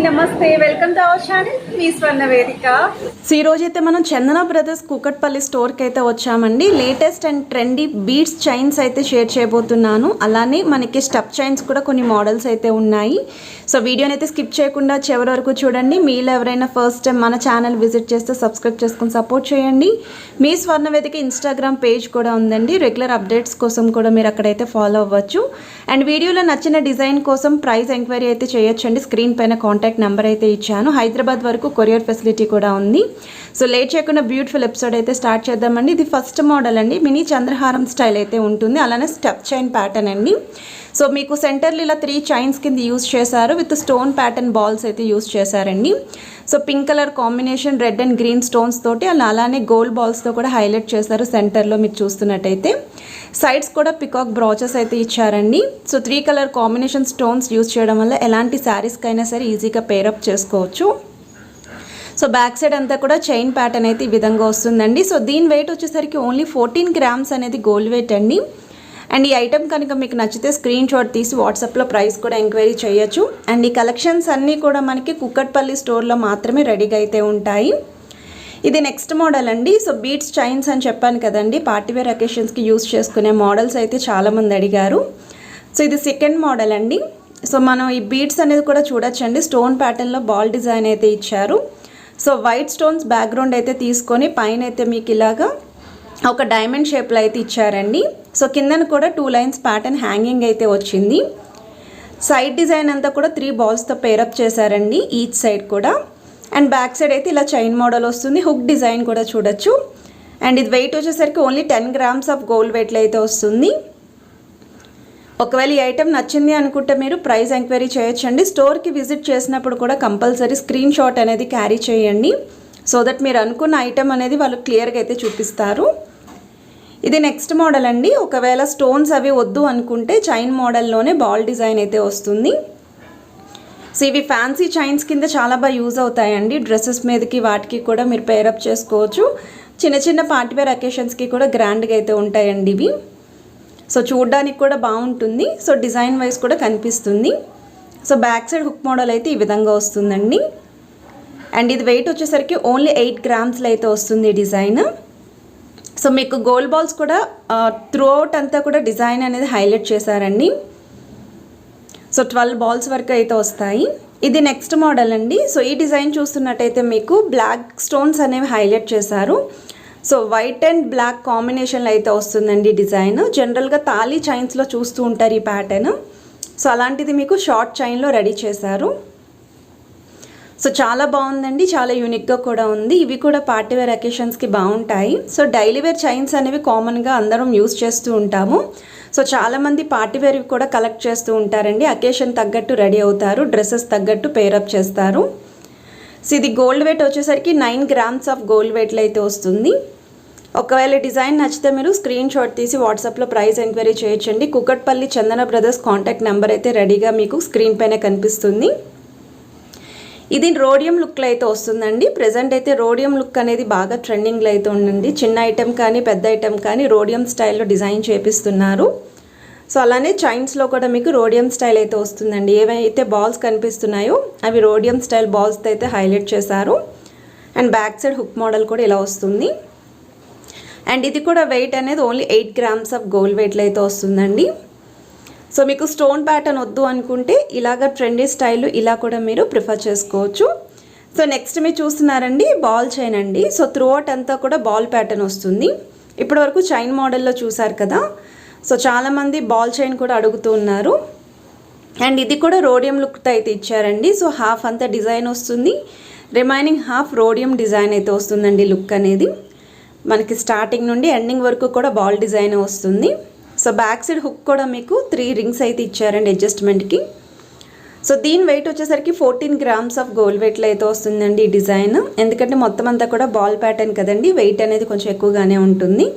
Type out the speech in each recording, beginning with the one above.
నమస్తే welcome to our channel మీ స్వర్ణ వేదిక. So ఈరోజు అయితే మనం చందన బ్రదర్స్ కూకట్పల్లి స్టోర్కి అయితే వచ్చామండి. Latest and trendy beads chains అయితే షేర్ చేయబోతున్నాను. అలానే మనకి స్టెప్ చైన్స్ కూడా కొన్ని మోడల్స్ అయితే ఉన్నాయి. సో వీడియోని అయితే స్కిప్ చేయకుండా చివరి వరకు చూడండి. మీలో ఎవరైనా ఫస్ట్ టైం మన ఛానల్ విజిట్ చేస్తే సబ్స్క్రైబ్ చేసుకొని సపోర్ట్ చేయండి. మీ స్వర్ణ వేదిక ఇన్స్టాగ్రామ్ పేజ్ కూడా ఉందండి. రెగ్యులర్ అప్డేట్స్ కోసం కూడా మీరు అక్కడైతే ఫాలో అవ్వచ్చు. అండ్ వీడియోలో నచ్చిన డిజైన్ కోసం ప్రైస్ ఎంక్వైరీ అయితే చేయొచ్చండి. స్క్రీన్ పైన కాంటాక్ట్ నెంబర్ అయితే ఇచ్చాను. హైదరాబాద్ వరకు కొరియర్ ఫెసిలిటీ కూడా ఉంది. సో లేట్ చేయకుండా బ్యూటిఫుల్ ఎపిసోడ్ అయితే స్టార్ట్ చేద్దామండి. ఇది ఫస్ట్ మోడల్ అండి. మినీ చంద్రహారం స్టైల్ అయితే ఉంటుంది. అలానే స్టెప్ చైన్ ప్యాటర్న్ అండి. సో మీకు సెంటర్లో ఇలా 3 చైన్స్ కింద యూజ్ చేశారు. విత్ స్టోన్ ప్యాటర్న్ బాల్స్ అయితే యూజ్ చేశారండి. So pink colour combination red and green stones తోటి అలానే గోల్డ్ బాల్స్తో కూడా హైలైట్ చేశారు. సెంటర్లో మీరు చూస్తున్నట్టయితే సైడ్స్ కూడా పికాక్ బ్రాచెస్ అయితే ఇచ్చారండి. So 3 colour combination stones use చేయడం వల్ల ఎలాంటి శారీస్కి అయినా సరే ఈజీగా పేరప్ చేసుకోవచ్చు. సో బ్యాక్ సైడ్ అంతా కూడా చైన్ ప్యాటర్న్ అయితే ఈ విధంగా వస్తుందండి. సో దీని వెయిట్ వచ్చేసరికి ఓన్లీ 14 గ్రామ్స్ అనేది గోల్డ్ వెయిట్ అండి. అండ్ ఈ ఐటెం కనుక మీకు నచ్చితే స్క్రీన్ షాట్ తీసి వాట్సాప్లో ప్రైస్ కూడా ఎంక్వైరీ చేయొచ్చు. అండ్ ఈ కలెక్షన్స్ అన్నీ కూడా మనకి కూకట్పల్లి స్టోర్లో మాత్రమే రెడీగా అయితే ఉంటాయి. ఇది నెక్స్ట్ మోడల్ అండి. సో బీడ్స్ చైన్స్ అని చెప్పాను కదండి, పార్టీవేర్ అకేషన్స్కి యూస్ చేసుకునే మోడల్స్ అయితే చాలామంది అడిగారు. సో ఇది సెకండ్ మోడల్ అండి. సో మనం ఈ బీడ్స్ అనేది కూడా చూడొచ్చండి. స్టోన్ ప్యాటర్న్లో బాల్ డిజైన్ అయితే ఇచ్చారు. సో వైట్ స్టోన్స్ బ్యాక్గ్రౌండ్ అయితే తీసుకొని పైన అయితే మీకు ఇలాగా ఒక డైమండ్ షేప్లో అయితే ఇచ్చారండి. సో కిందన కూడా 2 లైన్స్ ప్యాటర్న్ హ్యాంగింగ్ అయితే వచ్చింది. సైడ్ డిజైన్ అంతా కూడా 3 బాల్స్తో పేరప్ చేశారండి ఈచ్ సైడ్ కూడా. అండ్ బ్యాక్ సైడ్ అయితే ఇలా చైన్ మోడల్ వస్తుంది. హుక్ డిజైన్ కూడా చూడొచ్చు. అండ్ ఇది వెయిట్ వచ్చేసరికి ఓన్లీ 10 గ్రామ్స్ ఆఫ్ గోల్డ్ వెయిట్లో అయితే వస్తుంది. ఒకవేళ ఈ ఐటెం నచ్చింది అనుకుంటే మీరు ప్రైస్ ఎంక్వైరీ చేయొచ్చండి. స్టోర్కి విజిట్ చేసినప్పుడు కూడా కంపల్సరీ స్క్రీన్ షాట్ అనేది క్యారీ చేయండి. సో దట్ మీరు అనుకున్న ఐటెం అనేది వాళ్ళు క్లియర్గా అయితే చూపిస్తారు. ఇది నెక్స్ట్ మోడల్ అండి. ఒకవేళ స్టోన్స్ అవి వద్దు అనుకుంటే చైన్ మోడల్లోనే బాల్ డిజైన్ అయితే వస్తుంది. సో ఇవి ఫ్యాన్సీ చైన్స్ కింద చాలా బాగా యూజ్ అవుతాయండి. డ్రెస్సెస్ మీదకి వాటికి కూడా మీరు పేరప్ చేసుకోవచ్చు. చిన్న చిన్న పార్టీవేర్ అకేషన్స్కి కూడా గ్రాండ్గా అయితే ఉంటాయండి ఇవి. సో చూడడానికి కూడా బాగుంటుంది. సో డిజైన్ వైజ్ కూడా కనిపిస్తుంది. So back side hook model అయితే ఈ విధంగా వస్తుందండి. అండ్ ఇది వెయిట్ వచ్చేసరికి ఓన్లీ 8 గ్రామ్స్లో అయితే వస్తుంది డిజైన్. సో మీకు గోల్డ్ బాల్స్ కూడా త్రూ అవుట్ అంతా కూడా డిజైన్ అనేది హైలైట్ చేశారండి. సో 12 బాల్స్ వరకు అయితే వస్తాయి. ఇది నెక్స్ట్ మోడల్ అండి. సో ఈ డిజైన్ చూస్తున్నట్టయితే మీకు బ్లాక్ స్టోన్స్ అనేవి హైలైట్ చేశారు. సో వైట్ అండ్ బ్లాక్ కాంబినేషన్లో అయితే వస్తుందండి డిజైన్. జనరల్గా తాళీ చైన్స్లో చూస్తూ ఉంటారు ఈ ప్యాటర్న్. సో అలాంటిది మీకు షార్ట్ చైన్లో రెడీ చేశారు. సో చాలా బాగుందండి. చాలా యూనిక్గా కూడా ఉంది. ఇవి కూడా పార్టీవేర్ అకేషన్స్కి బాగుంటాయి. సో డైలీ వేర్ చైన్స్ అనేవి కామన్గా అందరం యూజ్ చేస్తూ ఉంటాము. సో చాలామంది పార్టీవేర్ కూడా కలెక్ట్ చేస్తూ ఉంటారండి. అకేషన్ తగ్గట్టు రెడీ అవుతారు, డ్రెస్సెస్ తగ్గట్టు పేరప్ చేస్తారు. సో ఇది గోల్డ్ వెయిట్ వచ్చేసరికి 9 గ్రామ్స్ ఆఫ్ గోల్డ్ వెయిట్లో అయితే వస్తుంది. ఒకవేళ డిజైన్ నచ్చితే మీరు స్క్రీన్ షాట్ తీసి వాట్సాప్లో ప్రైస్ ఎంక్వైరీ చేయొచ్చండి. కూకట్పల్లి చందన బ్రదర్స్ కాంటాక్ట్ నెంబర్ అయితే రెడీగా మీకు స్క్రీన్ పైన కనిపిస్తుంది. ఇది రోడియం లుక్లో అయితే వస్తుందండి. ప్రజెంట్ అయితే రోడియం లుక్ అనేది బాగా ట్రెండింగ్లో అయితే ఉందండి. చిన్న ఐటెం కానీ పెద్ద ఐటెం కానీ రోడియం స్టైల్లో డిజైన్ చేపిస్తున్నారు. సో అలానే చైన్స్లో కూడా మీకు రోడియం స్టైల్ అయితే వస్తుందండి. ఏవైతే బాల్స్ కనిపిస్తున్నాయో అవి రోడియం స్టైల్ బాల్స్తో అయితే హైలైట్ చేశారు. And back side hook model కూడా ఇలా వస్తుంది. అండ్ ఇది కూడా వెయిట్ అనేది ఓన్లీ 8 గ్రామ్స్ ఆఫ్ గోల్డ్ వెయిట్లో అయితే వస్తుందండి. సో మీకు స్టోన్ ప్యాటర్న్ వద్దు అనుకుంటే ఇలాగ ట్రెండీ స్టైల్ ఇలా కూడా మీరు ప్రిఫర్ చేసుకోవచ్చు. సో నెక్స్ట్ మీరు చూస్తున్నారండి బాల్ చైన్ అండి. సో త్రూ అవుట్ అంతా కూడా బాల్ ప్యాటర్న్ వస్తుంది. ఇప్పటి వరకు చైన్ మోడల్లో చూసారు కదా. సో చాలామంది బాల్ చైన్ కూడా అడుగుతూ ఉన్నారు. అండ్ ఇది కూడా రోడియం లుక్తో అయితే ఇచ్చారండి. సో హాఫ్ అంతా డిజైన్ వస్తుంది, రిమైనింగ్ హాఫ్ రోడియం డిజైన్ అయితే వస్తుందండి. లుక్ అనేది మనకి స్టార్టింగ్ నుండి ఎండింగ్ వరకు కూడా బాల్ డిజైన్ వస్తుంది. సో బ్యాక్ సైడ్ హుక్ కూడా మీకు 3 రింగ్స్ అయితే ఇచ్చారండి అడ్జస్ట్మెంట్కి. సో దీని వెయిట్ వచ్చేసరికి 14 గ్రామ్స్ ఆఫ్ గోల్డ్ వెయిట్లో అయితే వస్తుందండి ఈ డిజైన్. ఎందుకంటే మొత్తం అంతా కూడా బాల్ ప్యాటర్న్ కదండి, వెయిట్ అనేది కొంచెం ఎక్కువగానే ఉంటుంది.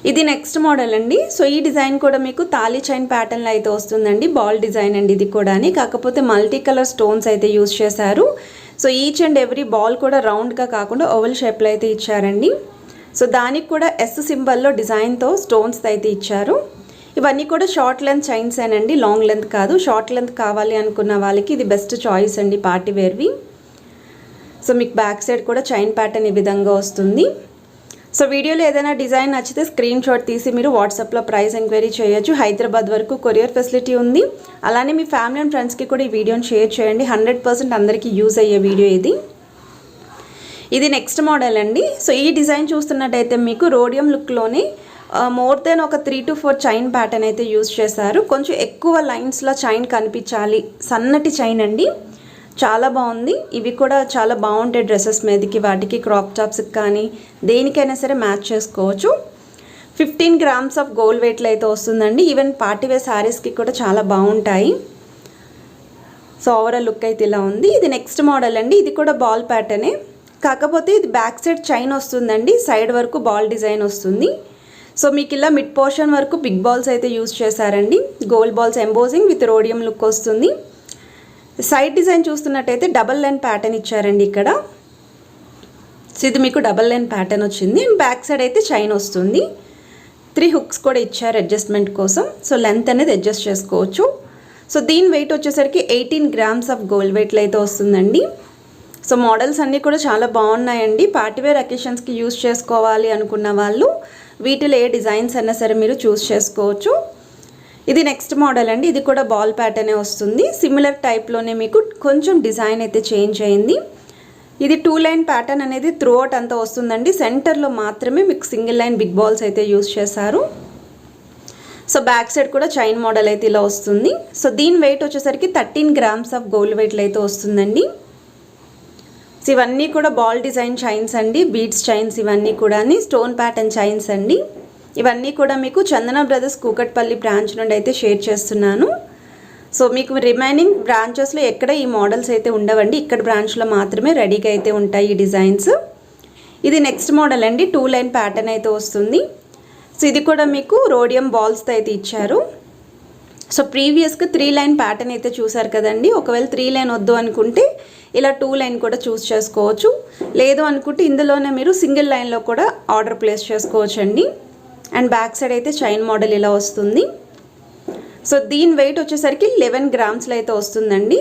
ఇది నెక్స్ట్ మోడల్ అండి. సో ఈ డిజైన్ కూడా మీకు తాళీ చైన్ ప్యాటర్న్లో అయితే వస్తుందండి. బాల్ డిజైన్ అండి ఇది కూడా, కాకపోతే మల్టీ కలర్ స్టోన్స్ అయితే యూజ్ చేశారు. So each and every ball కూడా రౌండ్గా కాకుండా ఓవల్ షేప్లో అయితే ఇచ్చారండి. సో దానికి కూడా ఎస్ సింబల్లో డిజైన్తో స్టోన్స్ అయితే ఇచ్చారు. ఇవన్నీ కూడా షార్ట్ లెంత్ చైన్స్ అండి, లాంగ్ లెంత్ కాదు. షార్ట్ లెంత్ కావాలి అనుకున్న వాళ్ళకి ఇది బెస్ట్ చాయిస్ అండి, పార్టీ వేర్వి. సో మీకు బ్యాక్ సైడ్ కూడా చైన్ ప్యాటర్న్ ఈ విధంగా వస్తుంది. సో వీడియోలో ఏదైనా డిజైన్ నచ్చితే స్క్రీన్ షాట్ తీసి మీరు వాట్సాప్లో ప్రైస్ ఎంక్వైరీ చేయొచ్చు. హైదరాబాద్ వరకు కొరియర్ ఫెసిలిటీ ఉంది. అలానే మీ ఫ్యామిలీ అండ్ ఫ్రెండ్స్కి కూడా ఈ వీడియోని షేర్ చేయండి. 100% అందరికీ యూజ్ అయ్యే వీడియో ఇది. ఇది నెక్స్ట్ మోడల్ అండి. సో ఈ డిజైన్ చూస్తున్నట్టయితే మీకు రోడియం లుక్లోనే మోర్ దెన్ ఒక 3 to 4 చైన్ ప్యాటర్న్ అయితే యూజ్ చేశారు. కొంచెం ఎక్కువ లైన్స్లో చైన్ కనిపించాలి, సన్నటి చైన్ అండి, చాలా బాగుంది. ఇవి కూడా చాలా బాగుంటాయి డ్రెస్సెస్ మీదకి, వాటికి క్రాప్ టాప్స్కి కానీ దేనికైనా సరే మ్యాచ్ చేసుకోవచ్చు. 15 grams ఆఫ్ గోల్డ్ వెయిట్లో అయితే వస్తుందండి. ఈవెన్ పార్టీవేర్ శారీస్కి కూడా చాలా బాగుంటాయి. సో ఓవరాల్ లుక్ అయితే ఇలా ఉంది. ఇది నెక్స్ట్ మోడల్ అండి. ఇది కూడా బాల్ ప్యాటర్నే, కాకపోతే ఇది బ్యాక్ సైడ్ చైన్ వస్తుందండి, సైడ్ వరకు బాల్ డిజైన్ వస్తుంది. సో మీకు ఇలా మిడ్ పోర్షన్ వరకు బిగ్ బాల్స్ అయితే యూజ్ చేశారండి. Gold balls embossing with rhodium look వస్తుంది. సైడ్ డిజైన్ చూస్తున్నట్టయితే డబల్ లైన్ ప్యాటర్న్ ఇచ్చారండి ఇక్కడ. సో ఇది మీకు డబల్ లైన్ ప్యాటర్న్ వచ్చింది. అండ్ బ్యాక్ సైడ్ అయితే చైన్ వస్తుంది. 3 hooks కూడా ఇచ్చారు అడ్జస్ట్మెంట్ కోసం. సో లెంత్ అనేది అడ్జస్ట్ చేసుకోవచ్చు. సో దీని వెయిట్ వచ్చేసరికి 18 grams ఆఫ్ గోల్డ్ వెయిట్లో అయితే వస్తుందండి. సో మోడల్స్ అన్నీ కూడా చాలా బాగున్నాయండి. పార్టీవేర్ అకేషన్స్కి యూజ్ చేసుకోవాలి అనుకున్న వాళ్ళు వీటిలో ఏ డిజైన్స్ అయినా సరే మీరు చూస్ చేసుకోవచ్చు. ఇది నెక్స్ట్ మోడల్ అండి. ఇది కూడా బాల్ ప్యాటర్నే వస్తుంది. సిమిలర్ టైప్లోనే మీకు కొంచెం డిజైన్ అయితే చేంజ్ అయింది. ఇది 2 లైన్ ప్యాటర్న్ అనేది త్రూ అవుట్ అంతా వస్తుందండి. సెంటర్లో మాత్రమే మీకు సింగిల్ లైన్ బిగ్ బాల్స్ అయితే యూజ్ చేశారు. సో బ్యాక్ సైడ్ కూడా చైన్ మోడల్ అయితే ఇలా వస్తుంది. సో దీని వెయిట్ వచ్చేసరికి 13 grams ఆఫ్ గోల్డ్ వెయిట్లో అయితే వస్తుందండి. సో ఇవన్నీ కూడా బాల్ డిజైన్ చైన్స్ అండి, బీడ్స్ చైన్స్ ఇవన్నీ కూడా స్టోన్ ప్యాటర్న్ చైన్స్ అండి. ఇవన్నీ కూడా మీకు చందన బ్రదర్స్ కూకట్పల్లి బ్రాంచ్ నుండి అయితే షేర్ చేస్తున్నాను. సో మీకు రిమైనింగ్ బ్రాంచెస్లో ఎక్కడ ఈ మోడల్స్ అయితే ఉండవండి, ఇక్కడ బ్రాంచ్లో మాత్రమే రెడీగా అయితే ఉంటాయి ఈ డిజైన్స్. ఇది నెక్స్ట్ మోడల్ అండి. 2 లైన్ ప్యాటర్న్ అయితే వస్తుంది. సో ఇది కూడా మీకు రోడియం బాల్స్తో అయితే ఇచ్చారు. సో ప్రీవియస్గా 3 లైన్ ప్యాటర్న్ అయితే చూసారు కదండి. ఒకవేళ 3 లైన్ వద్దు అనుకుంటే ఇలా 2 లైన్ కూడా చూస్ చేసుకోవచ్చు. లేదు అనుకుంటే ఇందులోనే మీరు సింగిల్ లైన్లో కూడా ఆర్డర్ ప్లేస్ చేసుకోవచ్చు అండి. అండ్ బ్యాక్ సైడ్ అయితే చైన్ మోడల్ ఇలా వస్తుంది. సో దీని వెయిట్ వచ్చేసరికి 11 grams అయితే వస్తుందండి.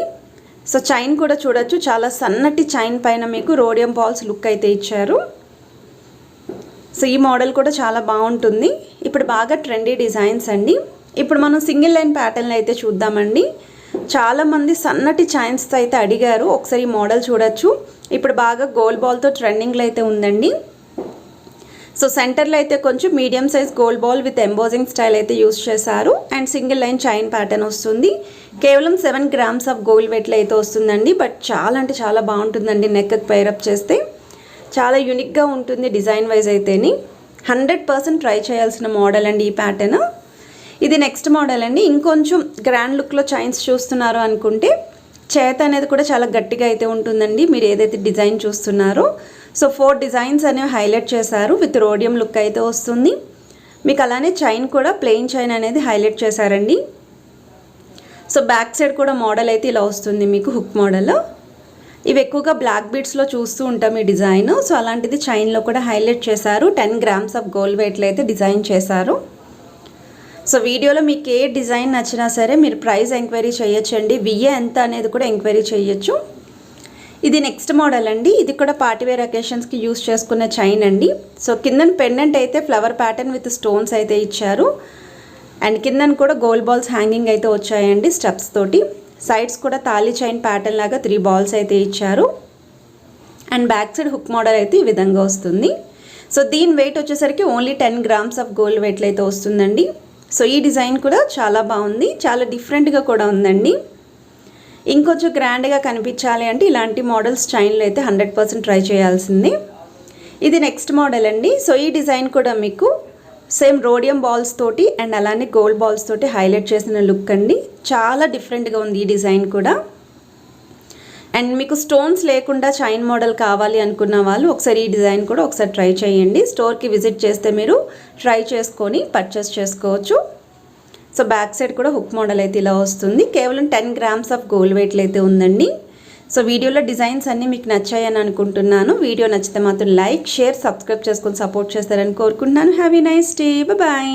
సో చైన్ కూడా చూడొచ్చు, చాలా సన్నటి చైన్ పైన మీకు రోడియం బాల్స్ లుక్ అయితే ఇచ్చారు. సో ఈ మోడల్ కూడా చాలా బాగుంటుంది. ఇప్పుడు బాగా ట్రెండీ డిజైన్స్ అండి. ఇప్పుడు మనం సింగిల్ లైన్ ప్యాటర్న్ అయితే చూద్దామండి. చాలామంది సన్నటి చైన్స్తో అయితే అడిగారు. ఒకసారి ఈ మోడల్ చూడొచ్చు. ఇప్పుడు బాగా గోల్డ్ బాల్తో ట్రెండింగ్లో అయితే ఉందండి. సో సెంటర్లో అయితే కొంచెం medium size gold ball with embossing style అయితే యూస్ చేశారు. And single line chain pattern వస్తుంది. కేవలం 7 grams ఆఫ్ గోల్డ్ వెయిట్లో అయితే వస్తుందండి. బట్ చాలా అంటే చాలా బాగుంటుందండి. నెక్కి పైరప్ చేస్తే చాలా యూనిక్గా ఉంటుంది డిజైన్ వైజ్ అయితేని. 100% ట్రై చేయాల్సిన మోడల్ అండి ఈ ప్యాటర్న్. ఇది నెక్స్ట్ మోడల్ అండి. ఇంకొంచెం గ్రాండ్ లుక్లో చైన్స్ చూస్తున్నారు అనుకుంటే చేత అనేది కూడా చాలా గట్టిగా అయితే ఉంటుందండి మీరు ఏదైతే డిజైన్ చూస్తున్నారో. సో 4 డిజైన్స్ అనేవి హైలైట్ చేశారు విత్ రోడియం లుక్ అయితే వస్తుంది మీకు. అలానే చైన్ కూడా ప్లెయిన్ చైన్ అనేది హైలైట్ చేశారండి. సో బ్యాక్ సైడ్ కూడా మోడల్ అయితే ఇలా వస్తుంది మీకు, హుక్ మోడల్. ఇవి ఎక్కువగా బ్లాక్ బీడ్స్లో చూస్తూ ఉంటాం ఈ డిజైన్. సో అలాంటిది చైన్లో కూడా హైలైట్ చేశారు. 10 grams ఆఫ్ గోల్డ్ వెయిట్లో అయితే డిజైన్ చేశారు. సో వీడియోలో మీకు ఏ డిజైన్ నచ్చినా సరే మీరు ప్రైస్ ఎంక్వైరీ చేయొచ్చండి. విఏ ఎంత అనేది కూడా ఎంక్వైరీ చేయొచ్చు. ఇది నెక్స్ట్ మోడల్ అండి. ఇది కూడా పార్టీవేర్ అకేషన్స్కి యూస్ చేసుకున్న చైన్ అండి. సో కిందన పెండెంట్ అయితే ఫ్లవర్ ప్యాటర్న్ విత్ స్టోన్స్ అయితే ఇచ్చారు. అండ్ కిందన కూడా గోల్డ్ బాల్స్ హ్యాంగింగ్ అయితే వచ్చాయండి స్టెప్స్ తోటి. సైడ్స్ కూడా తాళీ చైన్ ప్యాటర్న్ లాగా 3 balls అయితే ఇచ్చారు. And back side hook model అయితే ఈ విధంగా వస్తుంది. సో దీని వెయిట్ వచ్చేసరికి ఓన్లీ 10 grams ఆఫ్ గోల్డ్ వెయిట్లో అయితే వస్తుందండి. సో ఈ డిజైన్ కూడా చాలా బాగుంది, చాలా డిఫరెంట్గా కూడా ఉందండి. ఇంకొంచెం గ్రాండ్గా కనిపించాలి అంటే ఇలాంటి మోడల్స్ చైన్లో అయితే 100% ట్రై చేయాల్సింది. ఇది నెక్స్ట్ మోడల్ అండి. సో ఈ డిజైన్ కూడా మీకు సేమ్ రోడియం బాల్స్ తోటి అండ్ అలానే గోల్డ్ బాల్స్ తోటి హైలైట్ చేసిన లుక్ అండి. చాలా డిఫరెంట్గా ఉంది ఈ డిజైన్ కూడా. అండ్ మీకు స్టోన్స్ లేకుండా చైన్ మోడల్ కావాలి అనుకున్న వాళ్ళు ఒకసారి ఈ డిజైన్ కూడా ఒకసారి ట్రై చేయండి. స్టోర్కి విజిట్ చేస్తే మీరు ట్రై చేసుకొని పర్చేస్ చేసుకోవచ్చు. సో బ్యాక్ సైడ్ కూడా హుక్ మోడల్ అయితే ఇలా వస్తుంది. కేవలం 10 grams ఆఫ్ గోల్డ్ వెయిట్లో అయితే ఉందండి. సో వీడియోలో డిజైన్స్ అన్నీ మీకు నచ్చాయని అనుకుంటున్నాను. వీడియో నచ్చితే మాత్రం లైక్, షేర్, సబ్స్క్రైబ్ చేసుకొని సపోర్ట్ చేస్తారని కోరుకుంటున్నాను. Have a nice day. Bye.